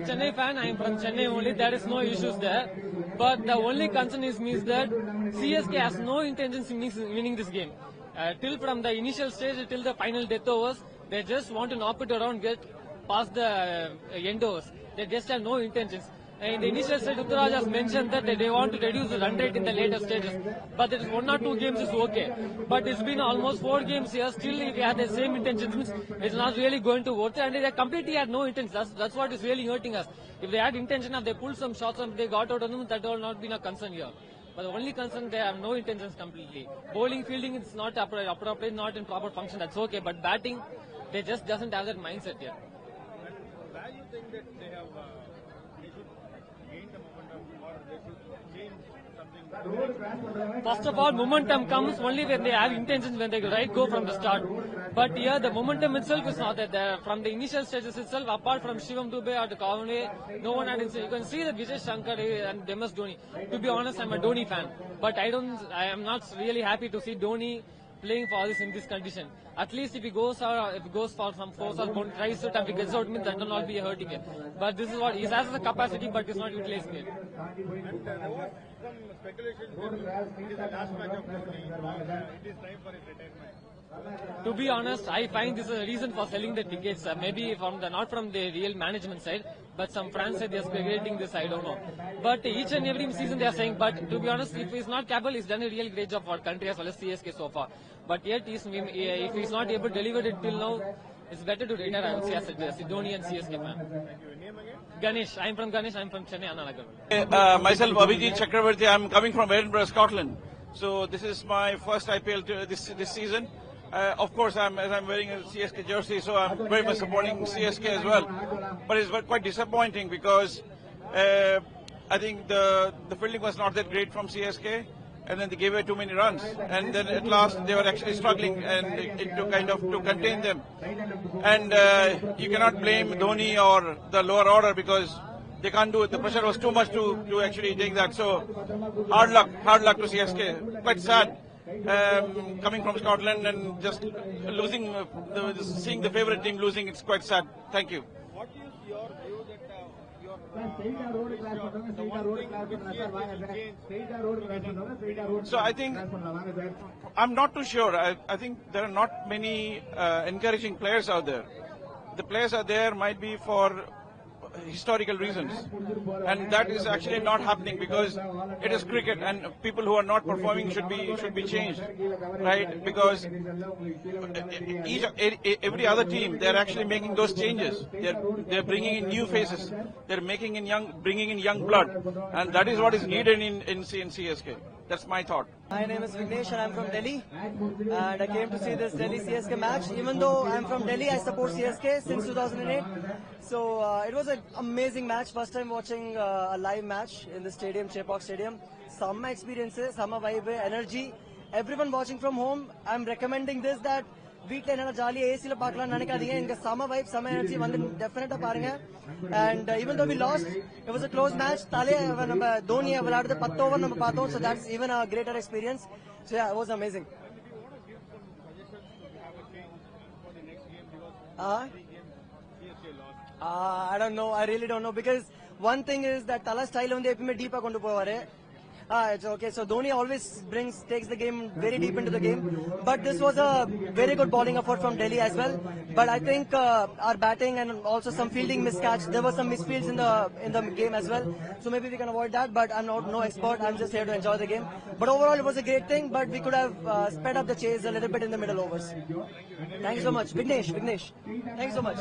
Chennai fan. I am from Chennai only. There is no issues there. But the only concern is that CSK has no intentions in winning this game. Till from the initial stage till the final death overs, they just want to knock it around, get past the end overs. They just have no intentions. In the initial stage, Uttaraj has mentioned that they want to reduce the run rate in the later stages. But there is 1 or 2 games is okay. But it's been almost 4 games here. Still, if they had the same intentions, it's not really going to work. And they completely had no intentions. That's what is really hurting us. If they had intention, if they pulled some shots and they got out of them, that will not be a concern here. But the only concern, they have no intentions completely. Bowling, fielding, it's not appropriate, not in proper function. That's okay. But batting, they just doesn't have that mindset here. Where do you think that they have? First of all, momentum comes only when they have intentions, when they go from the start. But here, the momentum itself is not there. From the initial stages itself, apart from Shivam Dube or Conway, no one had incentive. You can see that Vijay Shankar and MS Dhoni. To be honest, I'm a Dhoni fan. But I am not really happy to see Dhoni playing for us in this condition. At least if he goes for some force or tries to tap, he gets out, means that will not be hurting him. But this is what he has the capacity, but it's not utilized yet. And there was some speculation that it is the last match of Dhoni. It is time for his retirement. To be honest, I find this is a reason for selling the tickets. Maybe not from the real management side, but some fans said they are speculating this. I don't know. But each and every season they are saying. But to be honest, if he's not capable, he's done a real great job for country as well as CSK so far. But yet, if he's not able to deliver it till now, it's better to retire. I would say as a Dhoni and CSK fan. Thank you. Name again? Ganesh. I'm from Ganesh. I'm from Chennai, Annanagar. Myself, Abhijit Chakravarti. I'm coming from Edinburgh, Scotland. So this is my first IPL this season. Of course, I'm wearing a CSK jersey, so I'm very much supporting CSK as well. But it's quite disappointing because I think the fielding was not that great from CSK, and then they gave away too many runs. And then at last they were actually struggling, and to contain them. And you cannot blame Dhoni or the lower order because they can't do it. The pressure was too much to actually take that. So hard luck to CSK. Quite sad. Coming from Scotland and just losing, seeing the favourite team losing, it's quite sad. Thank you. What is your view that So I think, I'm not too sure. I think there are not many encouraging players out there. The players are there might be for historical reasons, and that is actually not happening because it is cricket and people who are not performing should be changed, right? Because every other team, they're actually making those changes. They're bringing in new faces. They're bringing in young blood, and that is what is needed in CSK. That's my thought. My name is Vignesh and I'm from Delhi, and I came to see this Delhi CSK match. Even though I'm from Delhi, I support CSK since 2008. So it was an amazing match. First time watching a live match in the stadium, Chepauk Stadium. Some experiences, some vibe, energy. Everyone watching from home, I'm recommending this that வீட்ல என்ன ஜாலியா ஏசில பார்க்கலாம் நினைக்காதீங்க. இங்க சம vibe, சம energy வந்து டெஃபினட்டா பாருங்க. And even though we lost, it was a close match. தலை நம்ம தோனியை விளையாடுறது 10 ஓவர் நம்ம பார்த்தோம். So that's even a greater experience. So yeah, it was amazing. I don't know. I really don't know because one thing is that Tala style வந்து எப்பவுமே டீப்பா கொண்டு போவாரு. It's okay. So Dhoni always takes the game very deep into the game. But this was a very good bowling effort from Delhi as well. But I think our batting and also some fielding miscatch. There were some misfields in the game as well. So maybe we can avoid that. But I'm no expert. I'm just here to enjoy the game. But overall, it was a great thing. But we could have sped up the chase a little bit in the middle overs. Thanks so much, Vignesh. Thanks so much.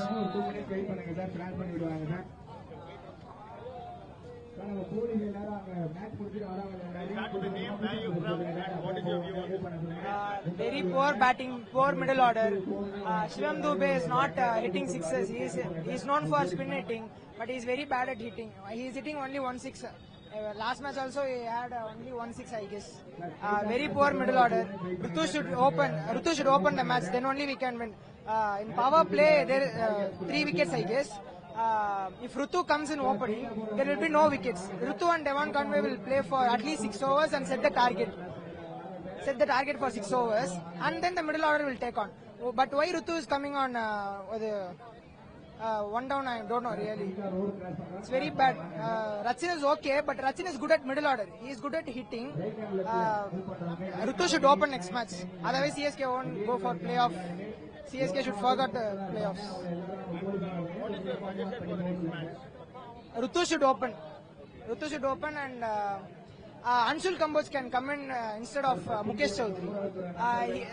Very poor batting, poor middle order. Shivam Dube is not hitting sixes. He is known for spin hitting, but he is very bad at hitting. He is hitting only 1-6. Last match also he had only 1-6, I guess. Very poor middle order. Rutu should open the match. Then only we can win. In power play, there 3 wickets, I guess. If Rutu comes in opening, there will be no wickets. Rutu and Devon Conway will play for at least 6 overs and set the target. Set the target for 6 overs, and then the middle order will take on. But why Rutu is coming on one down, I don't know really. It's very bad. Rachin is okay, but Rachin is good at middle order. He is good at hitting. Rutu should open next match. Otherwise, CSK won't go for playoff. CSK should forget the playoffs. What is your suggestion for the next match? Rutu should open. Rutu should open and Anshul Kamboj can come in instead of Mukesh Chaudhary.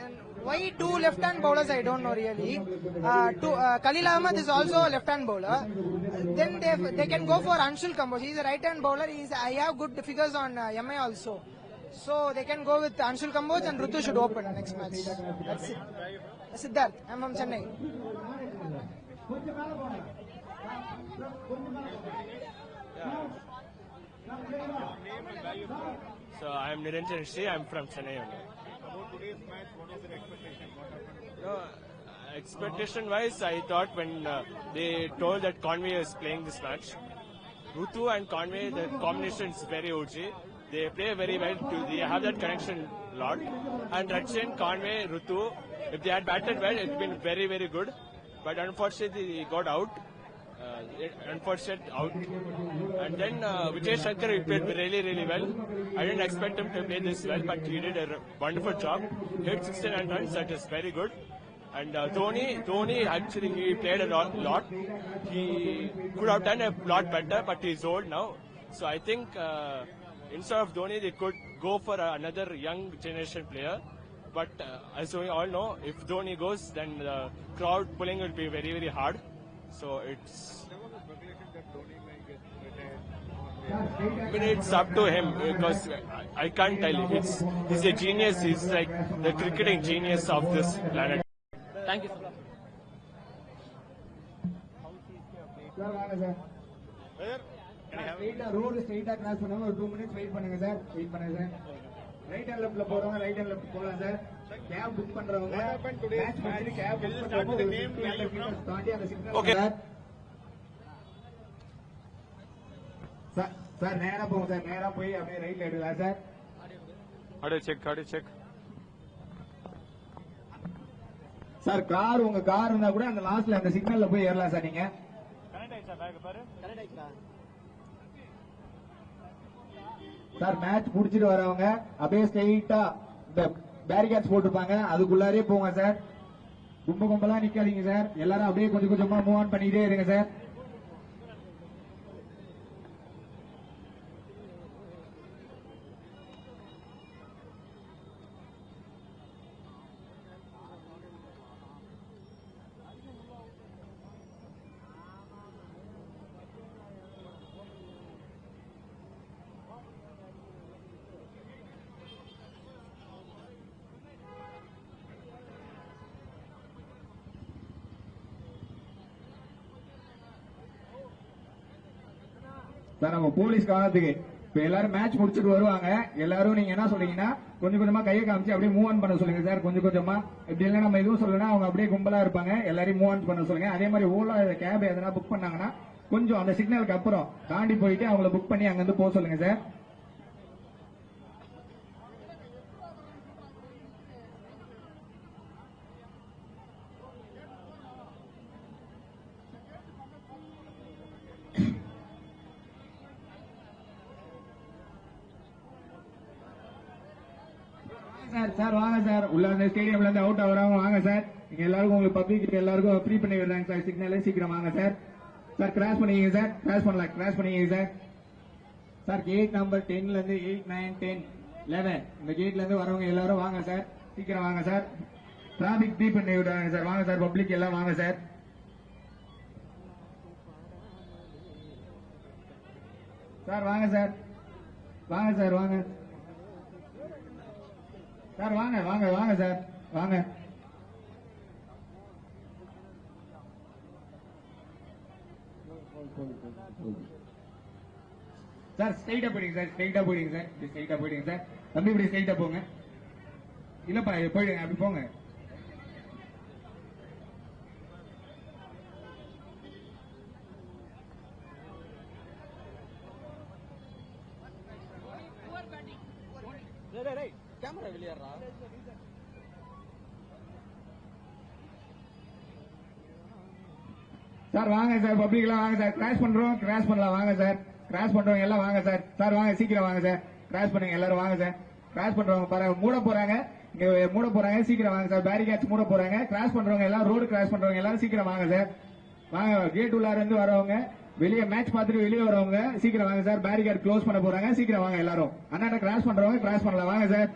Why two left-hand bowlers, I don't know really. Khalil Ahmed is also a left-hand bowler. Then they can go for Anshul Kamboj. He is a right-hand bowler. I have good figures on MI also. So they can go with Anshul Kamboj and Rutu should open next match. That's it. Siddharth, I'm from Chennai. So I'm Niranjan Shri, I'm from Chennai only. About today's match, what was your expectation? What happened? No, expectation wise, I thought when they told that Conway is playing this match, Rutu and Conway, the combination is very OG. They play very well, they have that connection a lot. And Rachin, Conway, Rutu, if they had batted well, it would been very, very good. But unfortunately, they got out. Unfortunate out. And then Vijay Shankar, he played really, really well. I didn't expect him to play this well, but he did a wonderful job. Hit 69 runs, that is very good. And Dhoni actually he played a lot. He could have done a lot better, but he's old now. So I think instead of Dhoni, they could go for another young generation player. But as we all know, if Dhoni goes, then the crowd pulling will be very, very hard. So it's. There was a speculation that Dhoni may get retired. I mean, it's up to him because I can't tell you. He's a genius. He's like the cricketing genius of this planet. Thank you, sir. Whether can I have road ஸ்ட்ரைட்டா cross பண்ணுவாங்க ஒரு 2 minutes wait பண்ணுங்க sir right and லெஃப்ட்ல போறவங்க right and left போலாம் sir cab book பண்றவங்க What happened today? Match முடிஞ்சு cab Can book you start பண்றவங்க with the name where you're from? தாண்டி அந்த சிக்னல் Okay. சார் நேரா போங்க சார் நேரா போய் அப்படியே ரைட்ல எடுக்கலாம் sir How do you check? Sir car உங்க கார் இருந்தா கூட அந்த லாஸ்ட்ல அந்த சிக்னல்ல போய் ஏறலாம் சார் நீங்க சார் மேட்ச் புடிச்சிட்டு வரவங்க அப்படியே ஸ்ட்ரைட்டா இந்த பேரிகேட்ஸ் போட்டுருப்பாங்க அதுக்குள்ளாரே போங்க சார் கும்பலா நிக்காதீங்க சார் எல்லாரும் அப்படியே கொஞ்சம் கொஞ்சமா மூவ் ஆன் பண்ணிட்டே இருங்க சார் சார் நம்ம போலீஸ் காலத்துக்கு இப்ப எல்லாரும் மேட்ச் முடிச்சுட்டு வருவாங்க எல்லாரும் நீங்க என்ன சொல்றீங்கன்னா கொஞ்சம் கொஞ்சமா கையை காமிச்சு அப்படியே மூவ் ஆன் பண்ண சொல்லுங்க சார் கொஞ்சம் கொஞ்சமா இப்படி எல்லாம் நம்ம எதுவும் சொல்லணும் அவங்க அப்படியே கும்பலா இருப்பாங்க எல்லாரையும் மூவ் ஆன் பண்ண சொல்லுங்க அதே மாதிரி ஓலா கேப் எதனா புக் பண்ணாங்கன்னா கொஞ்சம் அந்த சிக்னலுக்கு அப்புறம் தாண்டி போயிட்டு அவங்கள புக் பண்ணி அங்க இருந்து போக சொல்லுங்க சார் சார் வாங்க சார் உள்ள அந்த ஸ்டேடியம்ல இருந்து அவுட் ஆகுறவங்க வாங்க சார் இங்க எல்லாருக்கும் உங்களுக்கு பப்ளிக் எல்லாருக்கும் ஃப்ரீ பண்ணி விடுறாங்க சார் சிக்னல் சீக்கிரம் வாங்க சார் சார் கிராஸ் பண்ணிங்க சார் கிராஸ் பண்ணிங்க சார் சார் கேட் நம்பர் 10ல இருந்து 8 9 10 11 இந்த கேட்ல இருந்து வரவங்க எல்லாரும் வாங்க சார் சீக்கிரம் வாங்க சார் டிராபிக் ஃப்ரீ பண்ணி விடுறாங்க சார் வாங்க சார் பப்ளிக் எல்லாம் வாங்க சார் சார் வாங்க சார் வாங்க சார் வாங்க சார் வாங்க சார் வாங்க சார் ஸ்ட்ரைட்டா போயிடுங்க சார் தம்பி இப்படி ஸ்ட்ரைட்டா போங்க இல்லப்பா போயிடுங்க அப்படி போங்க கேமரா வெளியேறா சார் வாங்க சார், பப்ளிக் எல்லாம் வாங்க சார், கிராஷ் பண்றோம், கிராஷ் பண்ணலாம் வாங்க சார், கிராஷ் பண்றவங்க எல்லாம் வாங்க சார், சார் வாங்க சீக்கிரம் வாங்க சார், கிராஷ் பண்ணுங்க எல்லாரும் வாங்க சார், கிராஷ் பண்றவங்க பாருங்க மூட போறாங்க, இங்க மூட போறாங்க, சீக்கிரம் வாங்க சார், பேரிகேட்ஸ் மூட போறாங்க, கிராஷ் பண்றவங்க எல்லாம், ரோடு கிராஷ் பண்றவங்க எல்லாரும் சீக்கிரம் வாங்க சார், வாங்க கேட் உள்ளார இருந்து வரவங்க, வெளியே மேட்ச் பார்த்துட்டு வெளியே வரவங்க சீக்கிரம் வாங்க சார், பேரிகேட் க்ளோஸ் பண்ண போறாங்க, சீக்கிரம் வாங்க எல்லாரும், அண்ணா கிராஷ் பண்றவங்க கிராஷ் பண்ணலாம் வாங்க சார்,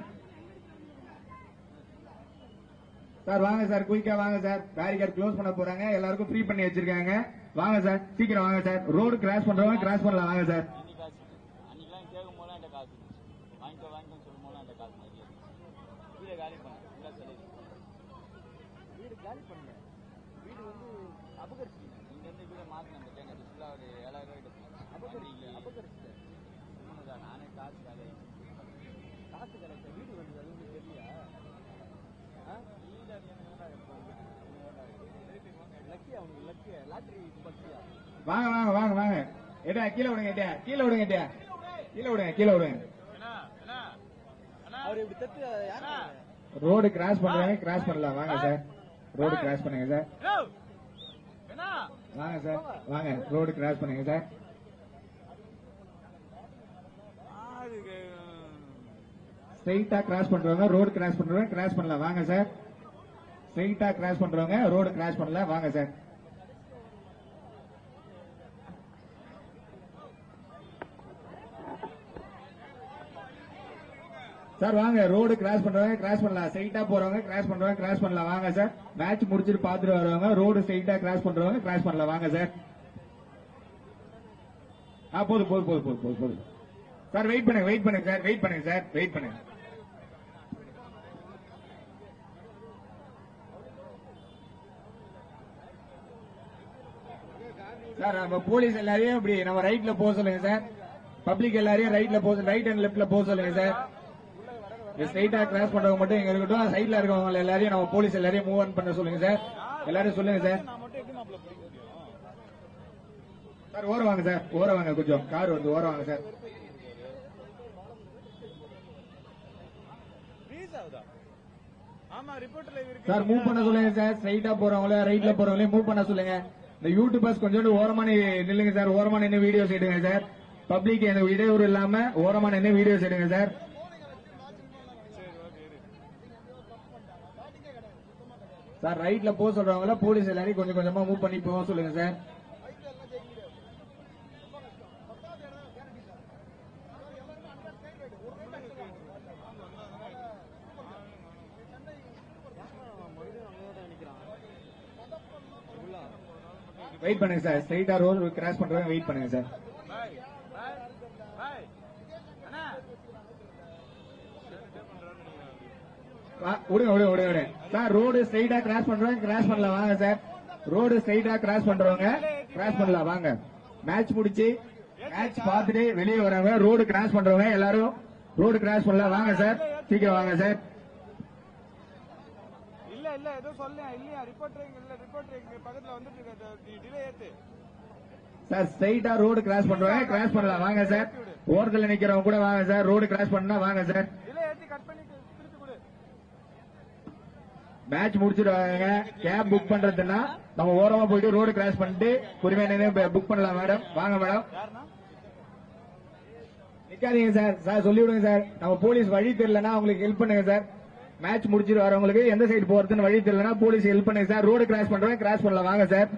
சார் வாங்க சார், குயிக்கா வாங்க சார், பேரிகேட் க்ளோஸ் பண்ண போறாங்க, எல்லாருக்கும் ஃப்ரீ பண்ணி வச்சிருக்காங்க, வாங்க சார், சீக்கிரம் வாங்க சார், ரோடு கிராஷ் பண்றவங்க கிராஷ் பண்ணலாம் வாங்க சார். வாங்க வாங்க வாங்க வாங்க, ஏட்டா கீழே விடுங்க, ஏட்டா கீழே விடுங்க, ஏட்டா கீழே விடுங்க, கீழே விடுங்க. ரோடு கிராஸ் பண்றாங்க, கிராஸ் பண்ணலாம் வாங்க சார், ரோடு கிராஸ் பண்ணுங்க சார், வாங்க சார், வாங்க ரோடு கிராஸ் பண்ணுங்க சார். ஸ்ட்ரைட்டா கிராஸ் பண்றவங்க ரோடு கிராஸ் பண்றவங்க கிராஸ் பண்ணலாம் வாங்க சார், ஸ்ட்ரைட்டா கிராஸ் பண்றவங்க ரோடு கிராஸ் பண்ணலாம் வாங்க சார். சார் வாங்க, ரோடு கிராஸ் பண்றவங்க கிராஸ் பண்ணலாம், ஸ்ட்ரைட்டா போறவங்க கிராஸ் பண்றவங்க கிராஸ் பண்ணலாம் வாங்க சார், மேட்ச் முடிச்சிட்டு பாத்துட்டு வரவங்க ரோடு ஸ்ட்ரைட்டா கிராஸ் பண்றவங்க கிராஸ் பண்ணலாம் வாங்க சார். போதும் போதும் போதும் போதும் போதும் போதும் சார், வெயிட் பண்ணுங்க வெயிட் பண்ணுங்க சார், வெயிட் பண்ணுங்க சார், வெயிட் பண்ணுங்க சார். நம்ம போலீஸ் எல்லாரையும் இப்படி நம்ம ரைட்ல போக சொல்லுங்க சார், பப்ளிக் எல்லாரையும் ரைட்ல போக, ரைட் அண்ட் லெப்ட்ல போக சொல்லுங்க சார். ஸ்ட்ரைட்டா கிராஸ் பண்றவங்க மட்டும் எங்க இருக்கட்டும், சைட்ல இருக்கவங்க எல்லாரையும் நம்ம போலீஸ் எல்லாரையும் மூவ் ஆன் பண்ண சொல்லுங்க சார், எல்லாரும் சொல்லுங்க சார். சார் ஓரம் வாங்க சார், ஓரம் வாங்க, கொஞ்சம் கார் வந்து ஓரம் வாங்க சார். சார் மூவ் பண்ண சொல்லுங்க சார், ஸ்ட்ரைட்டா போறவங்கள ரைட்ல போறவங்களே மூவ் பண்ண சொல்லுங்க. இந்த யூடியூபர்ஸ் கொஞ்சோண்டு ஓரமா நில்லுங்க சார், ஓரமா நின்று வீடியோஸ் எடுங்க சார், பப்ளிக் எந்த இடையூறு இல்லாம ஓரமா நின்று வீடியோஸ் எடுங்க சார். சார் ரைட்ல போக சொல்றவங்கள போலீஸ் எல்லாரையும் கொஞ்சம் கொஞ்சமா மூவ் பண்ணி போக சொல்லுங்க சார். வெயிட் பண்ணுங்க சார், ஸ்ட்ரைட்டா ரோடு கிராஸ் பண்றவங்க வெயிட் பண்ணுங்க சார். விடுங்க விடுங்க விடுங்க விடுங்க சார், ரோடு ஸ்ட்ரைட்டா கிராஸ் பண்றவங்க கிராஸ் பண்ணலாம் வாங்க சார், ரோடு ஸ்ட்ரைட்டா கிராஸ் பண்றவங்க கிராஸ் பண்ணலாம் வாங்க. மேட்ச் முடிச்சு மேட்ச் பார்த்துட்டு வெளியே வரவங்க ரோடு கிராஸ் பண்றவங்க எல்லாரும் ரோடு கிராஸ் பண்ணலாம் வாங்க சார், சீக்கிரம் வாங்க சார். இல்ல இல்ல ஏதோ சொல்ல இல்லையா, ரிப்போர்ட்டரிங் இல்ல, ரிப்போர்ட்டரிங் பக்கத்துல வந்துட்டு இருக்கு, டிலே ஏத்து சார். ஸ்ட்ரைட்டா ரோடு கிராஸ் பண்றவங்க கிராஸ் பண்ணலாம் வாங்க சார், ஓரத்துல நிக்கிறவங்க கூட வாங்க சார், ரோடு கிராஸ் பண்ணா வாங்க சார். டிலே ஏத்தி கட் பண்ணி திருப்பி கொடு. மேட்ச் முடிச்சிருவாங்க, கேப் புக் பண்றதுன்னா நம்ம ஓரமா போயிட்டு ரோடு கிராஸ் பண்ணிட்டு பொறுமையா புக் பண்ணலாம் மேடம், வாங்க மேடம். நிக்காதீங்க சார், சார் சொல்லி விடுங்க சார், நம்ம போலீஸ் வழி தெரியலன்னா அவங்களுக்கு ஹெல்ப் பண்ணுங்க சார். மேட்ச் முடிச்சிட்டு வரவங்களுக்கு எந்த சைடு போறதுன்னு வழி தெரியலன்னா போலீஸ் ஹெல்ப் பண்ணுங்க சார், ரோடு கிராஸ் பண்றவங்க கிராஸ் பண்ணலாம் வாங்க சார்.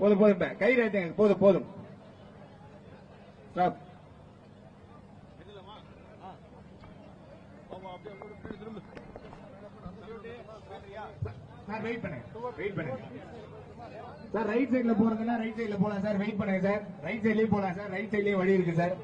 போதும் போதும், கை ரேத்துங்க, போதும் போதும் சார். சார் வெயிட் பண்ணுங்க, வெயிட் பண்ணுங்க சார். ரைட் சைடுல போறதுன்னா ரைட் சைடுல போலாம் சார், வெயிட் பண்ணுங்க சார். ரைட் சைட்லயே போலாம் சார், ரைட் சைட்லயே வழி இருக்கு சார்.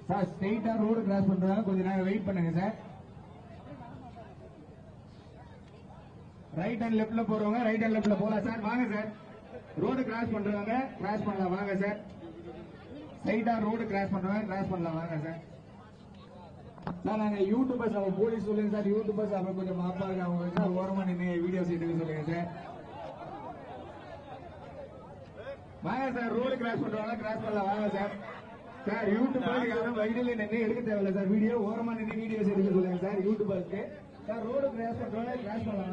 சார் ஸ்ட்ரெயிட்டா ரோடு கிராஸ் பண்றாங்க, கொஞ்ச நேரம் வெயிட் பண்ணுங்க சார். ரைட் அண்ட் லெப்ட்ல போறவங்க ரைட் அண்ட் லெப்ட்ல போலாம் சார், வாங்க சார். ரோடு கிராஸ் பண்றவங்க கிராஸ் பண்ணலாம் வாங்க சார், ஸ்ட்ரெயிட்டா ரோடு கிராஸ் பண்றவங்க கிராஸ் பண்ணலாம் வாங்க சார். சார் நாங்க யூடியூபர்ஸ், அவங்க போலீஸ் சொல்லுங்க சார், யூடியூபர்ஸ் அவங்க கொஞ்சம் மாப்பா இருக்காங்க சார், ஓரமா நின்று வீடியோஸ் எடுக்க சொல்லுங்க சார். வாங்க சார், ரோடு கிராஸ் பண்றவங்க கிராஸ் பண்ணலாம், வாங்க சார். சார் யூடியூபருக்கு யாரும் வயதில் நின்று எடுக்க தேவையில்ல சார், வீடியோ ஓரமா நின்று வீடியோஸ் எடுக்க சொல்லுங்க சார் யூடியூபருக்கு. சார் ரோடு கிராஸ் பண்றவங்க கிராஸ் பண்ணலாம்.